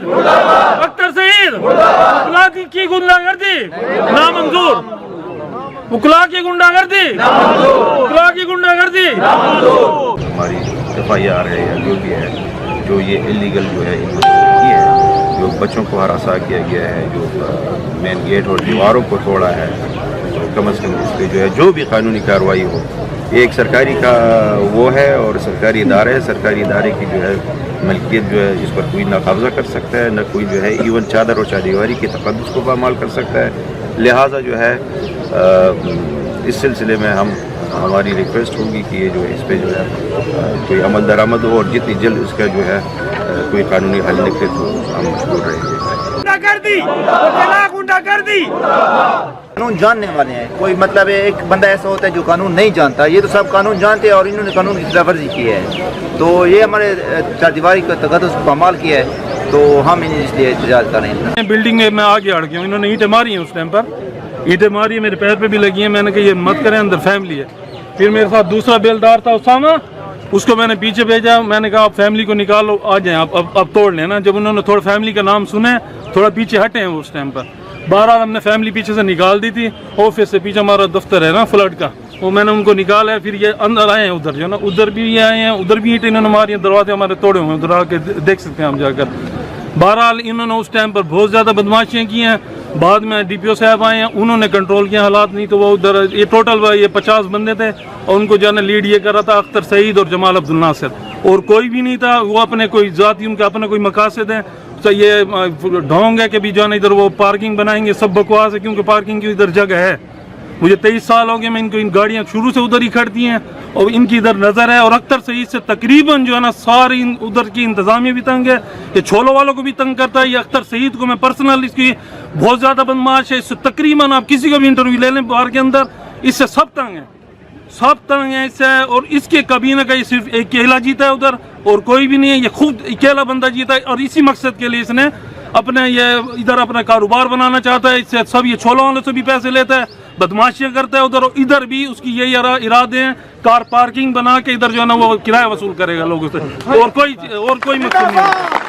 सईद, अख्तर सईद, वकला की गुंडागर्दी नामंजूर, वकला की गुंडागर्दी, वकला की गुंडागर्दी। हमारी FIR है या जो भी है, जो ये इलीगल जो है की है, जो बच्चों को हरासा किया गया है, जो मेन गेट और दीवारों को तोड़ा है, तो कम अज़ कम इस पर जो है जो भी कानूनी कार्रवाई हो। ये एक सरकारी का वो है और सरकारी इदारा है, सरकारी इदारे की जो है मलकियत जो है इस पर कोई ना कब्ज़ा कर सकता है, न कोई जो है इवन चादर और चादीवारी के तक़द्दुस को पामाल कर सकता है। लिहाजा जो है इस सिलसिले में हमारी रिक्वेस्ट होगी कि ये जो है इस पर जो है कोई अमल दरामद हो और जितनी जल्द इसका जो है कोई कानूनी हल निकले तो हम मशहूर रहेंगे। कानून जानने वाले हैं, कोई मतलब एक बंदा ऐसा होता है जो कानून नहीं जानता, ये तो सब कानून जानते हैं और इन्होंने कानून की खिलाफवर्जी की है, तो ये हमारे चारदीवारी का तक़द्दुस को पामाल किया है, तो हम इसलिए एहतजाज कर रहे हैं। बिल्डिंग में मैं आगे अड़ गया हूँ, इन्होंने ईंटें मारी हैं, उस टाइम पर ईंटें मारी है, मेरे पैर पे भी लगी हैं। मैंने कहा ये मत करें, अंदर फैमिली है। फिर मेरे साथ दूसरा बेलदार था उसामा, उसको मैंने पीछे भेजा, मैंने कहा आप फैमिली को निकालो, आ जाएं अब तोड़ लेना। जब उन्होंने थोड़ा फैमिली का नाम सुने, थोड़ा पीछे हटे हैं उस टाइम पर। बहरहाल हमने फैमिली पीछे से निकाल दी थी, ऑफिस से पीछे हमारा दफ्तर है ना फ्लड का, वो मैंने उनको निकाला है। फिर ये अंदर आए हैं, उधर जो ना उधर भी ये आए हैं, उधर भी ईंटें इन्होंने मारी हैं, दरवाजे हमारे तोड़े हुए हैं, उधर आके देख सकते हैं हम जाकर। बहरहाल इन्होंने उस टाइम पर बहुत ज़्यादा बदमाशियाँ की हैं। बाद में DPO साहब आए हैं, उन्होंने कंट्रोल किया हालात, नहीं तो वो उधर ये टोटल ये 50 बंदे थे और उनको जो है ना लीड ये कर रहा था अख्तर सईद और जमाल अब्दुल नासिर, और कोई भी नहीं था। वो अपने कोई ज़ाती उनके अपने कोई मकासद हैं, तो ये ढोंग है कि भी जो है ना इधर वो पार्किंग बनाएंगे, सब बकवास है, क्योंकि पार्किंग की इधर जगह है। मुझे 23 साल हो गए, मैं इनको इन गाड़ियाँ शुरू से उधर ही खड़ती हैं और इनकी इधर नज़र है। और अख्तर सईद से तकरीबन जो है ना सारी उधर की इंतज़ामिया भी तंग है, ये छोलो वालों को भी तंग करता है। ये अख्तर सईद को मैं पर्सनल इसकी बहुत ज़्यादा बदमाश है, इससे तकरीबन आप किसी का भी इंटरव्यू ले लें बाहर के अंदर, इससे सब तंग है, सब तंग है इससे। और इसके कभी ना कहीं सिर्फ एक अकेला जीता है उधर, और कोई भी नहीं है, ये खुद अकेला बंदा जीता है। और इसी मकसद के लिए इसने अपने ये इधर अपना कारोबार बनाना चाहता है, इससे सब ये छोलो वालों से भी पैसे लेता है, बदमाशियाँ करता है उधर, और इधर भी उसकी यही इरादे हैं, कार पार्किंग बना के इधर जो है ना वो किराया वसूल करेगा लोगों से, और कोई मकसद नहीं है।